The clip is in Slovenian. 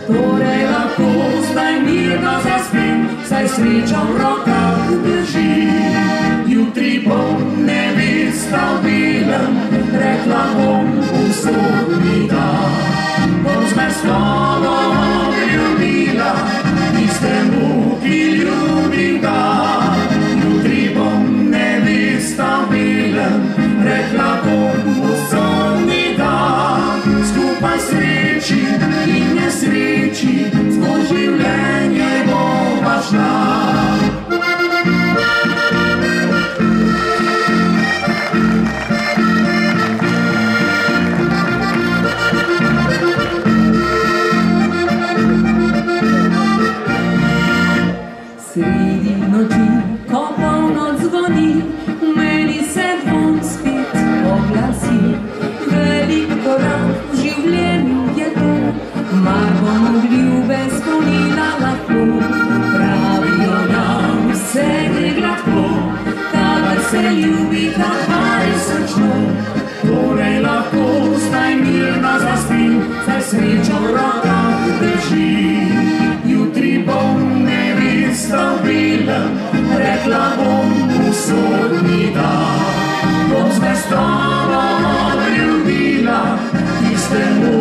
Torej lahko zdaj mirno zaspim, saj sreča v rokah drži. Jutri bom nevesta v belem, rekla bom usodni dan. Bom z zvestobo ljubila tistemu, ki ljubim ga. Jutri bom nevesta v belem, rekla bom usodni dan. Skupaj sreči in nesreči, skozi življenje bova šla. Sredi noči, ko polnoč zvoni, v meni se dvom spet oglasi. Velik korak v življenju je to, mar bom obljube spolnila lahko. Pravijo nam, vse gre gladko, kadar se ljubita kaj srčno. Torej lahko zdaj mirno zaspim, saj sreča v rokah drži. Jutri bom nevesta v belem, rekla bom usodni dan. Bom z zvestobo ljubila tistemu,